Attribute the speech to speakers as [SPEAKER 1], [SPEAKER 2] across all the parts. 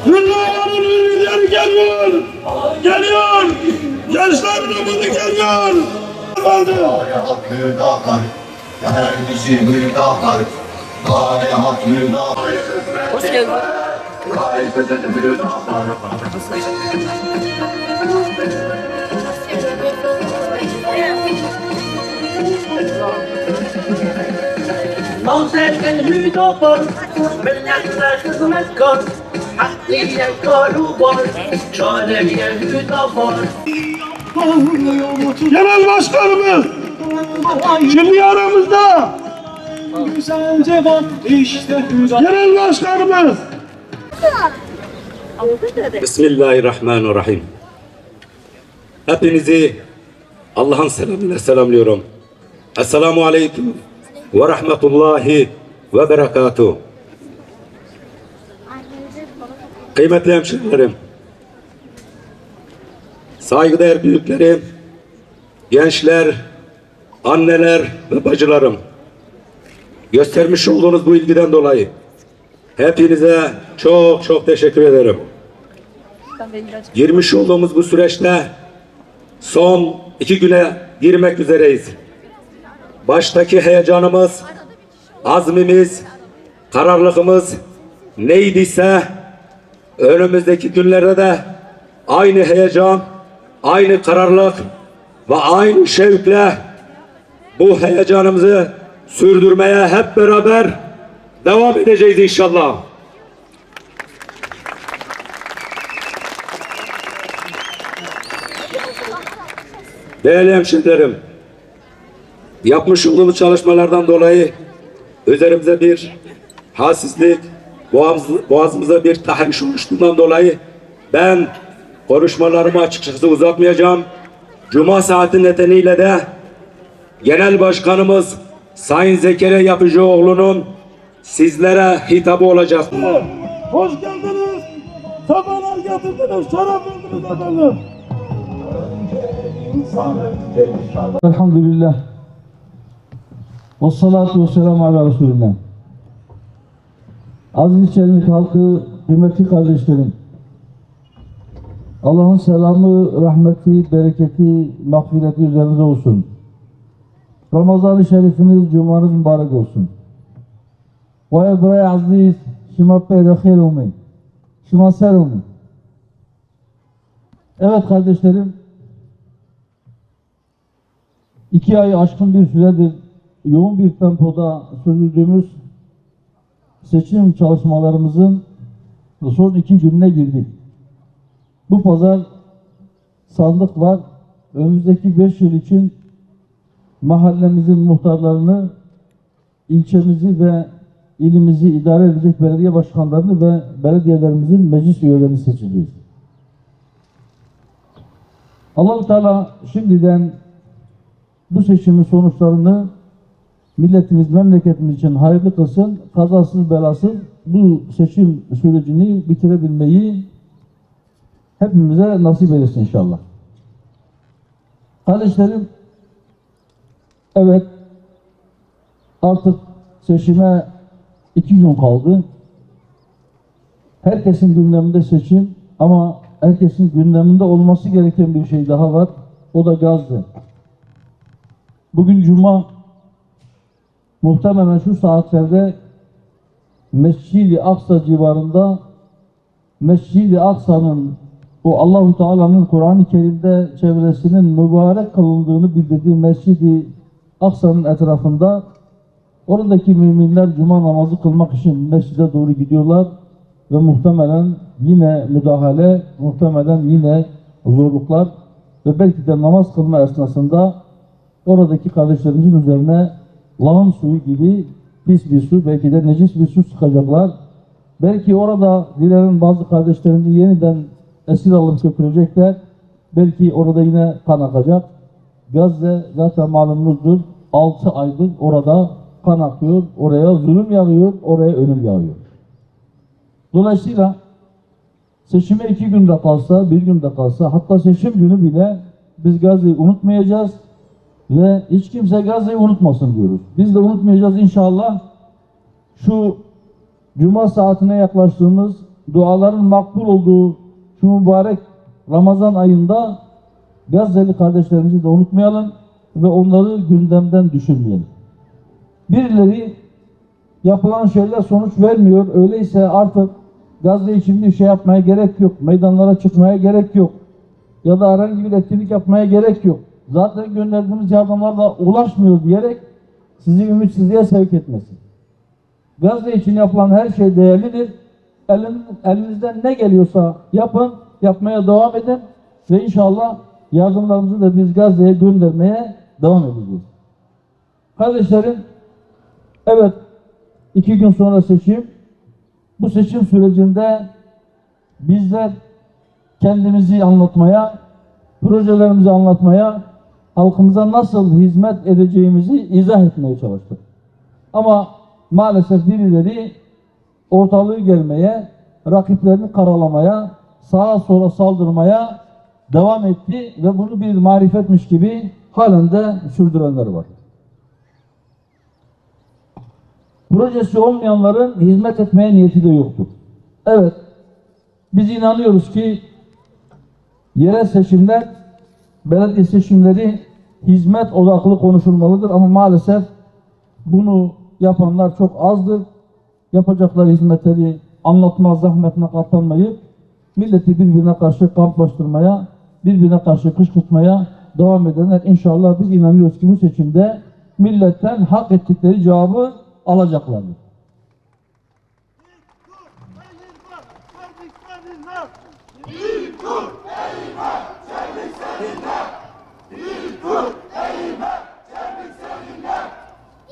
[SPEAKER 1] Hürriyetin ürünleri geliyor! Geliyor! Gençler namazı geliyor!
[SPEAKER 2] Hoş geldin.
[SPEAKER 3] Mavzeden hüdapar, milletler hizmet kar, hakkıya karu var, çareye hüdapar.
[SPEAKER 1] Genel Başkanımız şimdi aramızda.
[SPEAKER 4] Güzel cevap işte
[SPEAKER 1] Genel Başkanımız.
[SPEAKER 5] Bismillahirrahmanirrahim. Hepinizi Allah'ın selamıyla selamlıyorum. Esselamu aleyküm ve rahmetullahi ve berekatuhu. Kıymetli hemşehrilerim, saygıdeğer büyüklerim, gençler, anneler ve bacılarım, göstermiş olduğunuz bu ilgiden dolayı hepinize çok teşekkür ederim. Girmiş olduğumuz bu süreçte son 2 güne girmek üzereyiz. Baştaki heyecanımız, azmimiz, kararlılığımız neydiyse önümüzdeki günlerde de aynı heyecan, aynı kararlılık ve aynı şevkle bu heyecanımızı sürdürmeye hep beraber devam edeceğiz inşallah. Değerli hemşehrilerim, yapmış olduğumuz çalışmalardan dolayı üzerimize bir halsizlik, boğazımıza bir tahriş oluştuğundan dolayı ben konuşmalarımı açıkçası uzatmayacağım. Cuma saati nedeniyle de Genel Başkanımız Sayın Zekeriya Yapıcıoğlu'nun sizlere hitabı olacak.
[SPEAKER 1] Hoş geldiniz. Sefalar getirdiniz. Şeref verdiniz efendim.
[SPEAKER 4] Elhamdülillah. Ve salatu ve selamu ala Resulillah. Aziz İçerik halkı, kıymetli kardeşlerim. Allah'ın selamı, rahmeti, bereketi, mağfireti üzerinize olsun. Ramazan-ı Şerifiniz, Cumanız mübarek olsun. Ve buraya aziz, şima peyre khir umi, şima ser umi. Evet kardeşlerim, 2 ay aşkın bir süredir yoğun bir tempoda sürdürdüğümüz seçim çalışmalarımızın son 2 gününe girdik. Bu pazar sandık var. Önümüzdeki 5 yıl için mahallemizin muhtarlarını, ilçemizi ve ilimizi idare edecek belediye başkanlarını ve belediyelerimizin meclis üyelerini seçeceğiz. Allah-u Teala şimdiden bu seçimin sonuçlarını milletimiz, memleketimiz için hayırlı kılsın, kazasız belasız bu seçim sürecini bitirebilmeyi hepimize nasip eylesin inşallah. Kardeşlerim, evet, artık seçime 2 gün kaldı. Herkesin gündeminde seçim ama herkesin gündeminde olması gereken bir şey daha var. O da Gazze. Bugün Cuma, muhtemelen şu saatlerde Mescid-i Aksa civarında, Mescid-i Aksa'nın o Allah-u Teala'nın Kur'an-ı Kerim'de çevresinin mübarek kılındığını bildirdiği Mescid-i Aksa'nın etrafında oradaki müminler cuma namazı kılmak için mescide doğru gidiyorlar ve muhtemelen yine müdahale, muhtemelen yine zorluklar ve belki de namaz kılma esnasında oradaki kardeşlerimizin üzerine lağım suyu gibi pis bir su, belki de necis bir su sıkacaklar. Belki orada dilenen bazı kardeşlerimizi yeniden esir alıp götürecekler. Belki orada yine kan akacak. Gazze zaten malumunuzdur. 6 aydır orada kan akıyor, oraya zulüm yağıyor, oraya ölüm yağıyor. Dolayısıyla seçime 2 günde kalsa, 1 günde kalsa, hatta seçim günü bile biz Gazze'yi unutmayacağız. Ve hiç kimse Gazze'yi unutmasın diyoruz. Biz de unutmayacağız inşallah. Şu Cuma saatine yaklaştığımız, duaların makbul olduğu şu mübarek Ramazan ayında Gazze'li kardeşlerimizi de unutmayalım ve onları gündemden düşürmeyelim. Birileri yapılan şeyler sonuç vermiyor. Öyleyse artık Gazze için bir şey yapmaya gerek yok. Meydanlara çıkmaya gerek yok. Ya da herhangi bir etkinlik yapmaya gerek yok. Zaten gönderdiğimiz yardımlar da ulaşmıyor diyerek sizi ümitsizliğe sevk etmesin. Gazze için yapılan her şey değerlidir. Elinizden ne geliyorsa yapın, yapmaya devam edin ve inşallah yardımlarımızı da biz Gazze'ye göndermeye devam edeceğiz. Kardeşlerim, evet 2 gün sonra seçim. Bu seçim sürecinde bizler kendimizi anlatmaya, projelerimizi anlatmaya, halkımıza nasıl hizmet edeceğimizi izah etmeye çalıştık. Ama maalesef birileri ortalığı gelmeye, rakiplerini karalamaya, sağa sola saldırmaya devam etti ve bunu bir marifetmiş gibi halen de sürdürenler var. Projesi olmayanların hizmet etmeye niyeti de yoktur. Evet, biz inanıyoruz ki yerel seçimler, belediye seçimleri hizmet odaklı konuşulmalıdır ama maalesef bunu yapanlar çok azdır. Yapacakları hizmetleri anlatma zahmetine katlanmayıp milleti birbirine karşı kamplaştırmaya, birbirine karşı kışkırtmaya devam edenler inşallah biz inanıyoruz ki bu seçimde milletten hak ettikleri cevabı alacaklardır.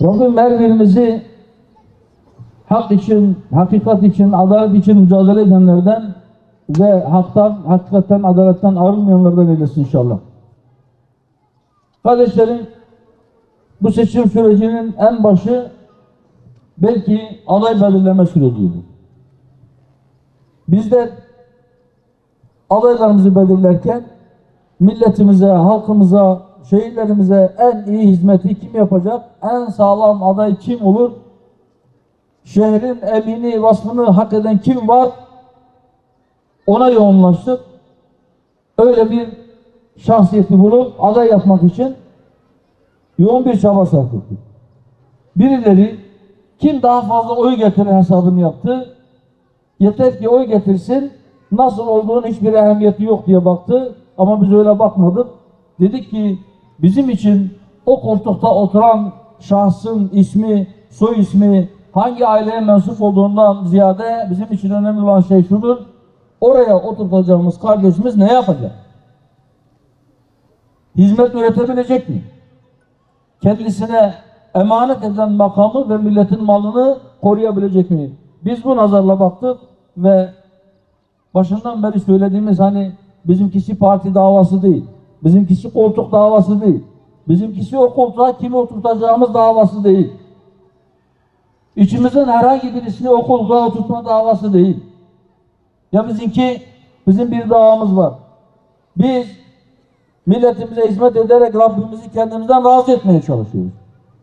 [SPEAKER 4] Rabbim her birimizi hak için, hakikat için, adalet için mücadele edenlerden ve haktan, hakikaten, adaletten ayrılmayanlardan eylesin inşallah. Kardeşlerim, bu seçim sürecinin en başı belki aday belirleme süreciydi. Bizler adaylarımızı belirlerken milletimize, halkımıza, şehirlerimize en iyi hizmeti kim yapacak? En sağlam aday kim olur? Şehrin emini, vasfını hak eden kim var? Ona yoğunlaştık. Öyle bir şahsiyeti bulup aday yapmak için yoğun bir çaba sarf ettik. Birileri kim daha fazla oy getirir hesabını yaptı. Yeter ki oy getirsin, nasıl olduğunun hiçbir ehemmiyeti yok diye baktı. Ama biz öyle bakmadık. Dedik ki bizim için o koltukta oturan şahsın ismi, soy ismi, hangi aileye mensup olduğundan ziyade bizim için önemli olan şey şudur. Oraya oturtacağımız kardeşimiz ne yapacak? Hizmet üretebilecek mi? Kendisine emanet edilen makamı ve milletin malını koruyabilecek mi? Biz bu nazarla baktık ve başından beri söylediğimiz hani bizimkisi parti davası değil. Bizimkisi koltuk davası değil. Bizimkisi o koltuğa kimi oturtacağımız davası değil. İçimizden herhangi birisini o koltuğa oturtma davası değil. Ya bizim bir davamız var. Biz milletimize hizmet ederek Rabbimizi kendimizden razı etmeye çalışıyoruz.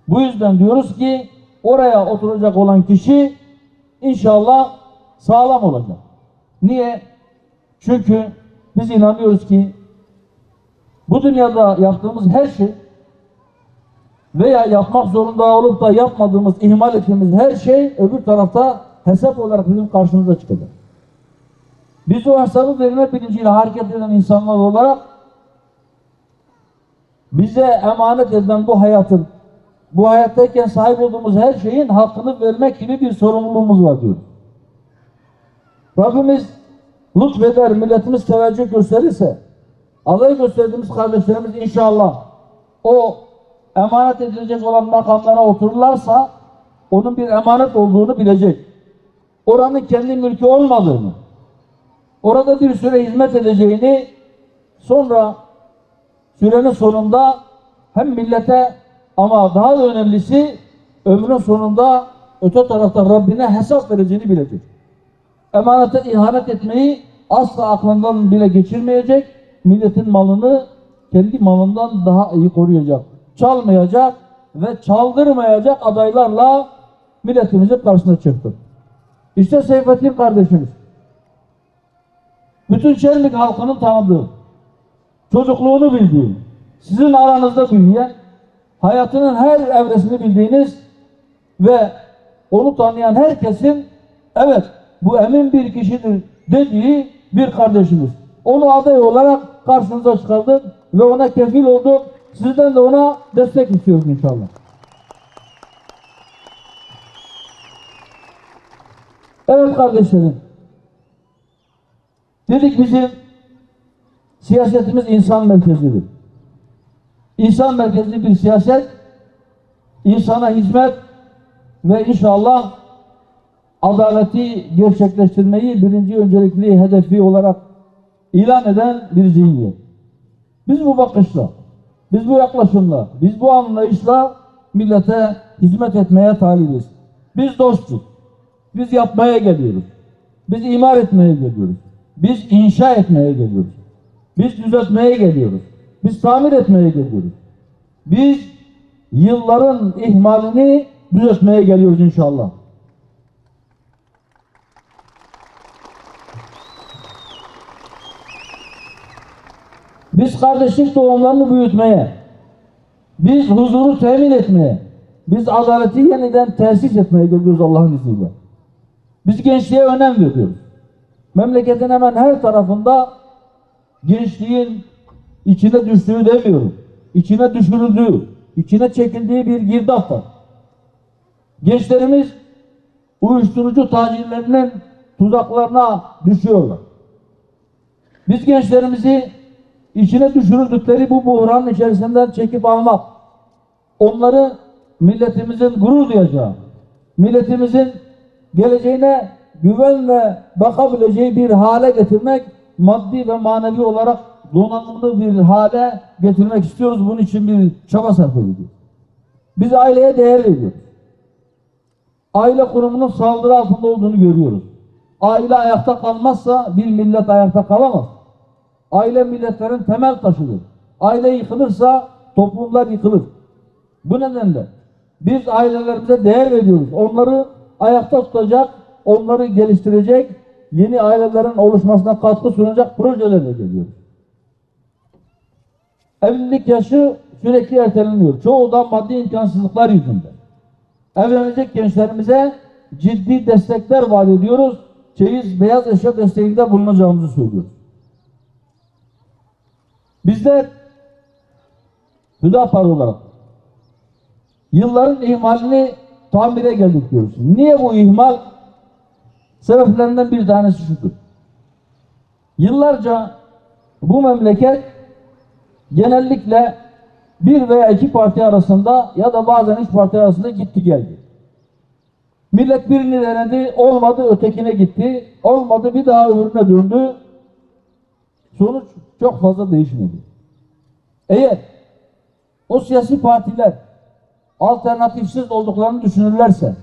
[SPEAKER 4] Bu yüzden diyoruz ki oraya oturacak olan kişi inşallah sağlam olacak. Niye? Çünkü biz inanıyoruz ki bu dünyada yaptığımız her şey veya yapmak zorunda olup da yapmadığımız, ihmal ettiğimiz her şey öbür tarafta hesap olarak bizim karşımıza çıkacak. Biz o hesabı verme bilinciyle hareket eden insanlar olarak bize emanet edilen bu hayattayken sahip olduğumuz her şeyin hakkını vermek gibi bir sorumluluğumuz var diyor. Rabbimiz lütfeder, milletimiz teveccüh gösterirse, aday gösterdiğimiz kardeşlerimiz inşallah o emanet edilecek olan makamlara otururlarsa onun bir emanet olduğunu bilecek. Oranın kendi mülkü olmadığını, orada bir süre hizmet edeceğini, sonra sürenin sonunda hem millete ama daha da önemlisi ömrün sonunda öte tarafta Rabbine hesap vereceğini bilecek. Emanete ihanet etmeyi asla aklından bile geçirmeyecek, milletin malını kendi malından daha iyi koruyacak. çalmayacak ve çaldırmayacak adaylarla milletimizin karşısına çıktık. İşte Seyfettin kardeşimiz, bütün Şenlik halkının tanıdığı, çocukluğunu bildiği, sizin aranızda büyüyen, hayatının her evresini bildiğiniz ve onu tanıyan herkesin evet bu emin bir kişidir dediği bir kardeşimiz. Onu aday olarak karşınıza çıkardık ve ona kefil olduk. Sizden de ona destek istiyoruz inşallah. Evet kardeşlerim, dedik bizim siyasetimiz insan merkezidir. İnsan merkezli bir siyaset, insana hizmet ve inşallah adaleti gerçekleştirmeyi birinci öncelikli hedefi olarak ilan eden bir zihniyet. Biz bu bakışla, biz bu yaklaşımla, biz bu anlayışla millete hizmet etmeye talibiz. Biz dostuz. Biz yapmaya geliyoruz. Biz imar etmeye geliyoruz. Biz inşa etmeye geliyoruz. Biz düzeltmeye geliyoruz. Biz tamir etmeye geliyoruz. Biz yılların ihmalini düzeltmeye geliyoruz inşallah. Biz kardeşlik tohumlarını büyütmeye, biz huzuru temin etmeye, biz adaleti yeniden tesis etmeye geliyoruz Allah'ın izniyle. Biz gençliğe önem veriyoruz. Memleketin hemen her tarafında gençliğin içine düştüğü demiyorum. İçine düşürüldüğü, içine çekildiği bir girdap var. Gençlerimiz uyuşturucu tacirlerinin tuzaklarına düşüyorlar. Biz gençlerimizi içine düşürüldükleri bu buhranın içerisinden çekip almak, onları milletimizin gurur duyacağı, milletimizin geleceğine güvenle bakabileceği bir hale getirmek, maddi ve manevi olarak donanımlı bir hale getirmek istiyoruz. Bunun için bir çaba sarf ediyoruz. Biz aileye değer veriyoruz. Aile kurumunun saldırı altında olduğunu görüyoruz. Aile ayakta kalmazsa bir millet ayakta kalamaz. Aile milletlerin temel taşıdır. Aile yıkılırsa toplumlar yıkılır. Bu nedenle biz ailelerimize değer veriyoruz. Onları ayakta tutacak, onları geliştirecek, yeni ailelerin oluşmasına katkı sunacak projelerle geliyoruz. Evlilik yaşı sürekli erteleniyor. Çoğu da maddi imkansızlıklar yüzünden. Evlenecek gençlerimize ciddi destekler vaat ediyoruz. Çeyiz, beyaz eşya desteğinde bulunacağımızı söylüyoruz. Bizler Hüdapar olarak yılların ihmalini tamire geldik diyoruz. Niye bu ihmal? Sebeplerinden bir tanesi şudur. Yıllarca bu memleket genellikle bir veya iki parti arasında ya da bazen üç parti arasında gitti geldi. Millet birini denedi, olmadı ötekine gitti, olmadı bir daha öbürüne döndü. Sonuç çok fazla değişmedi. Eğer o siyasi partiler alternatifsiz olduklarını düşünürlerse,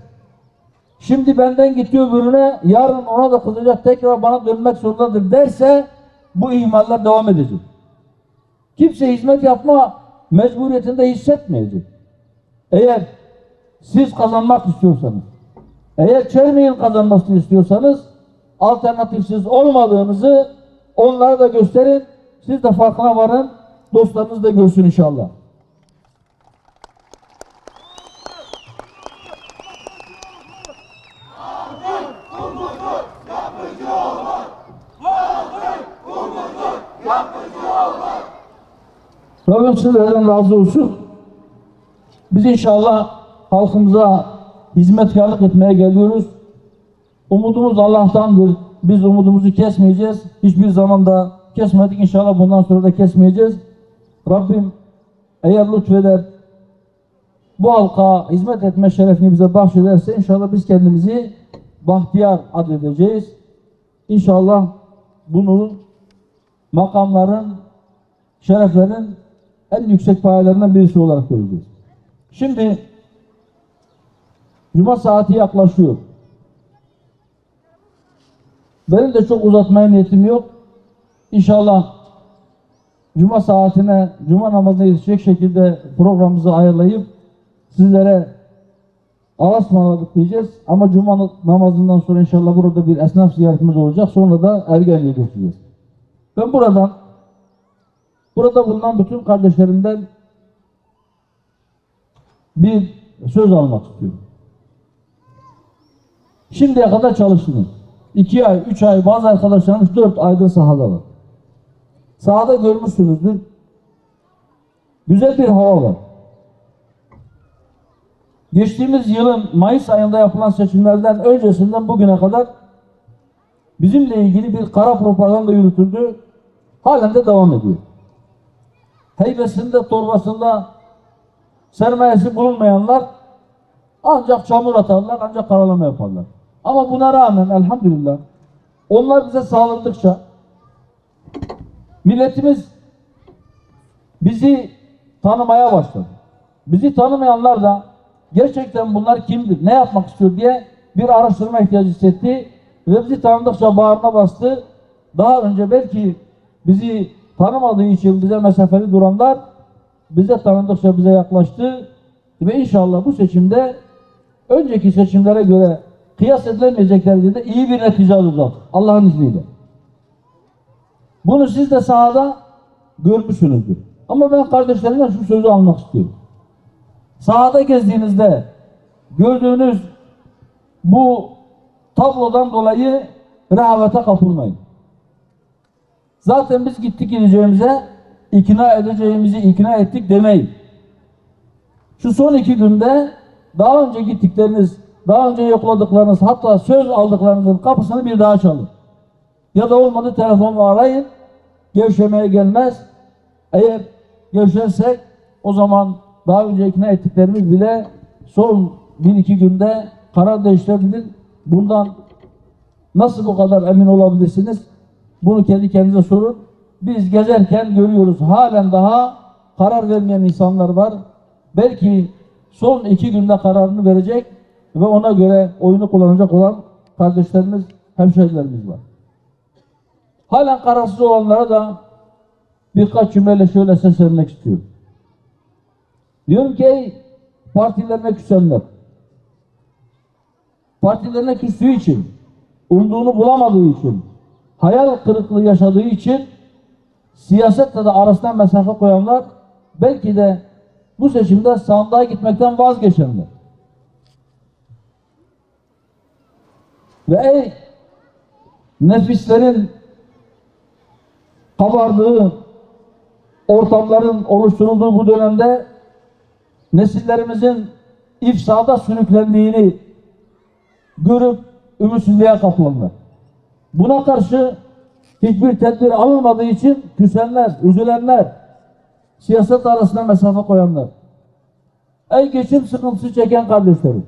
[SPEAKER 4] şimdi benden gitti öbürüne, yarın ona da kızacak, tekrar bana dönmek zorundadır derse, bu ihmaller devam edecek. Kimse hizmet yapma mecburiyetinde hissetmeyecek. Eğer siz kazanmak istiyorsanız, eğer Çermi'nin kazanmasını istiyorsanız, alternatifsiz olmadığınızı onlara da gösterin, siz de farkına varın, dostlarınız da görsün inşallah. Rabbim sizlerden razı olsun. Biz inşallah halkımıza hizmetkarlık etmeye geliyoruz. Umudumuz Allah'tandır. Biz umudumuzu kesmeyeceğiz. Hiçbir zaman da kesmedik. İnşallah bundan sonra da kesmeyeceğiz. Rabbim eğer lütfeder, bu halka hizmet etme şerefini bize bahşederse inşallah biz kendimizi bahtiyar adedeceğiz. İnşallah bunu makamların, şereflerin en yüksek payelerinden birisi olarak göreceğiz. Şimdi Cuma saati yaklaşıyor. Benim de çok uzatmaya niyetim yok. İnşallah Cuma saatine, Cuma namazına yetişecek şekilde programımızı ayarlayıp sizlere Allah'a ısmarladık diyeceğiz. Ama Cuma namazından sonra inşallah burada bir esnaf ziyaretimiz olacak. Sonra da Ergenli'ye götüreceğiz. Ben burada bulunan bütün kardeşlerimden bir söz almak istiyorum. Şimdiye kadar çalıştınız. 2 ay, 3 ay, bazı arkadaşlarımız 4 aydır sahadalar. Sahada görmüşsünüzdür. Güzel bir hava var. Geçtiğimiz yılın Mayıs ayında yapılan seçimlerden öncesinden bugüne kadar bizimle ilgili bir kara propaganda yürütüldü. Halen de devam ediyor. Heybesinde, torbasında sermayesi bulunmayanlar ancak çamur atarlar, ancak karalama yaparlar. Ama buna rağmen elhamdülillah onlar bize sağladıkça milletimiz bizi tanımaya başladı. Bizi tanımayanlar da gerçekten bunlar kimdir, ne yapmak istiyor diye bir araştırma ihtiyacı hissetti ve bizi tanıdıkça bağrına bastı. Daha önce belki bizi tanımadığı için bize mesafeli duranlar bize tanıdıkça bize yaklaştı ve inşallah bu seçimde önceki seçimlere göre kıyas edilemeyecek derecede iyi bir netice alacak Allah'ın izniyle. Bunu siz de sahada görmüşsünüzdür. Ama ben kardeşlerimden şu sözü almak istiyorum. Sahada gezdiğinizde gördüğünüz bu tablodan dolayı rehavete kapılmayın. Zaten biz gittik gideceğimize, ikna edeceğimizi ikna ettik demeyin. Şu son 2 günde daha önce gittikleriniz, daha önce yokladıklarınız, hatta söz aldıklarınızın kapısını bir daha çalın. Ya da olmadı telefonla arayın. Gevşemeye gelmez. Eğer gevşersek o zaman daha önce ikna ettiklerimiz bile son 1-2 günde karar değiştirebilir. Bundan nasıl bu kadar emin olabilirsiniz? Bunu kendi kendinize sorun. Biz gezerken görüyoruz halen daha karar vermeyen insanlar var. Belki son 2 günde kararını verecek ve ona göre oyunu kullanacak olan kardeşlerimiz, hemşehrilerimiz var. Halen kararsız olanlara da birkaç cümleyle şöyle seslenmek istiyorum. Diyorum ki ey partilerine küsenler, partilerine küstüğü için, umduğunu bulamadığı için, hayal kırıklığı yaşadığı için siyasetle de arasına mesafe koyanlar, belki de bu seçimde sandığa gitmekten vazgeçenler. Ve ey nefislerin kabardığı ortamların oluşturulduğu bu dönemde nesillerimizin ifsada sürüklendiğini görüp ümitsizliğe kapılanlar. Buna karşı hiçbir tedbir alınmadığı için küsenler, üzülenler, siyaset arasına mesafe koyanlar. Ey geçim sıkıntısı çeken kardeşlerim.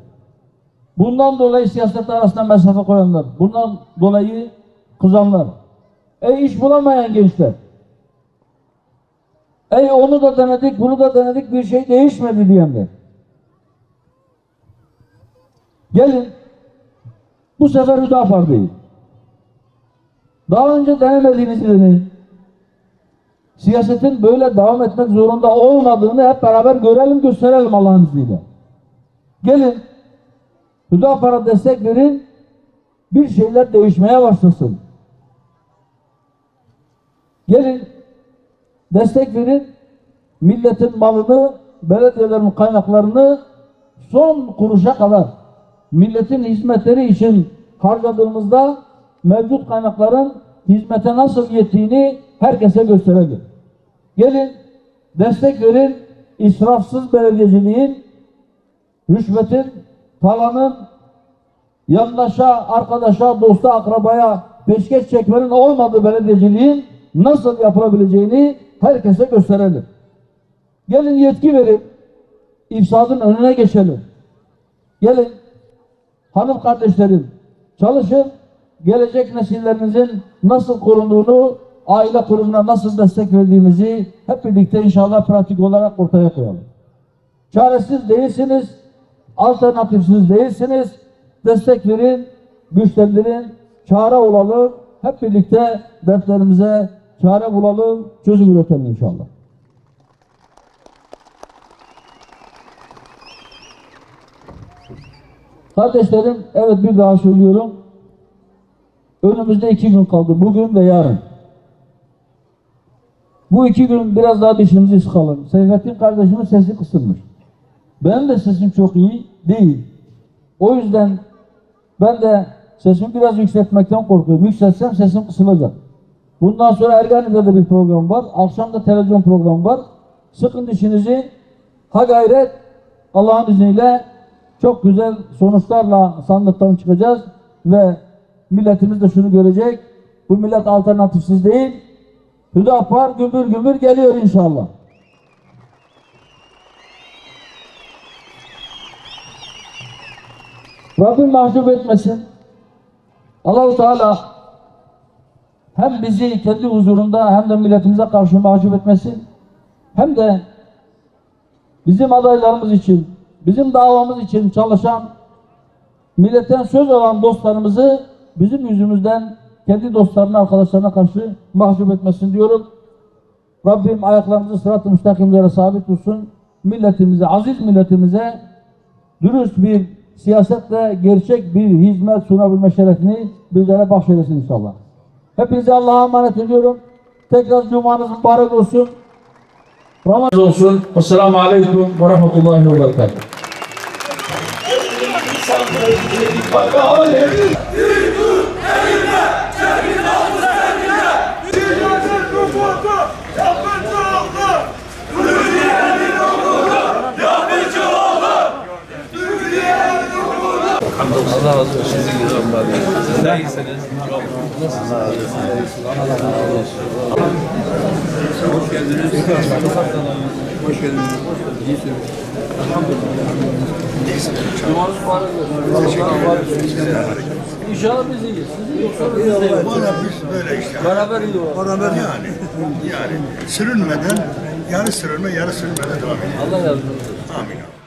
[SPEAKER 4] Bundan dolayı siyaset arasına mesafe koyanlar. Bundan dolayı kızanlar. Ey iş bulamayan gençler. Ey onu da denedik, bunu da denedik, bir şey değişmedi diyenler. Gelin, bu sefer Hüdapar değil. Daha önce denemediğinizi deneyin. Siyasetin böyle devam etmek zorunda olmadığını hep beraber görelim, gösterelim Allah'ın izniyle. Gelin, Hüdapar'a destek verin, bir şeyler değişmeye başlasın. Gelin, destek verin, milletin malını, belediyelerin kaynaklarını son kuruşa kadar milletin hizmetleri için harcadığımızda mevcut kaynakların hizmete nasıl yettiğini herkese gösterelim. Gelin, destek verin, israfsız belediyeciliğin, rüşvetin, talanın, yandaşa, arkadaşa, dosta, akrabaya peşkeş çekmenin olmadığı belediyeciliğin nasıl yapılabileceğini herkese gösterelim. Gelin yetki verin, ifsadın önüne geçelim. Gelin, hanım kardeşlerim, çalışın, gelecek nesillerinizin nasıl korunduğunu, aile kurumuna nasıl destek verdiğimizi hep birlikte inşallah pratik olarak ortaya koyalım. Çaresiz değilsiniz, alternatifsiz değilsiniz, destek verin, güçlendirin, çare olalım, hep birlikte dertlerimize çare bulalım, çözüm üretelim inşallah. Kardeşlerim, evet bir daha söylüyorum. Önümüzde 2 gün kaldı. Bugün ve yarın. Bu 2 gün biraz daha dişimizi sıkalım. Seyfettin kardeşimin sesi kısılmış. Benim de sesim çok iyi değil. O yüzden ben de sesimi biraz yükseltmekten korkuyorum. Yükseltsem sesim kısılacak. Bundan sonra Ergani'de de bir program var. Akşam da televizyon programı var. Sıkın dişinizi. Ha gayret. Allah'ın izniyle çok güzel sonuçlarla sandıktan çıkacağız ve milletimiz de şunu görecek. Bu millet alternatifsiz değil. Hüdapar gümbür gümbür geliyor inşallah. Rabbim mahcup etmesin. Allah-u Teala hem bizi kendi huzurunda hem de milletimize karşı mahcup etmesin. Hem de bizim adaylarımız için, bizim davamız için çalışan, milletten söz alan dostlarımızı bizim yüzümüzden kendi dostlarına, arkadaşlarına karşı mahcup etmesin diyorum. Rabbim ayaklarımızı sırat-ı müstakimlere sabit tutsun. Milletimize, aziz milletimize dürüst bir siyasetle gerçek bir hizmet sunabilme şerefini bizlere bahşeylesin inşallah. Hepinize Allah'a emanet ediyorum. Tekrar cumanız mübarek olsun. Ramazan olsun. Esselamu Aleyküm ve Rahmetullahi ve Berekatuhu.
[SPEAKER 2] Allah razı olsun. Sizi güzel. Siz de iyisiniz. Nasılsınız? Allah razı olsun. Hoş geldiniz. Hoş geldiniz. İyisiniz.
[SPEAKER 4] Cumanız mübarek olsun. İnşallah biz iyiyiz. Siz yoksa biz de iyiyiz.
[SPEAKER 6] Biz böyle işte.
[SPEAKER 4] Beraber iyi olalım.
[SPEAKER 6] Beraber yani sürünmeden, yarı sürünme, yarı sürünmeden devam ediyor.
[SPEAKER 4] Allah razı olsun.
[SPEAKER 6] Amin.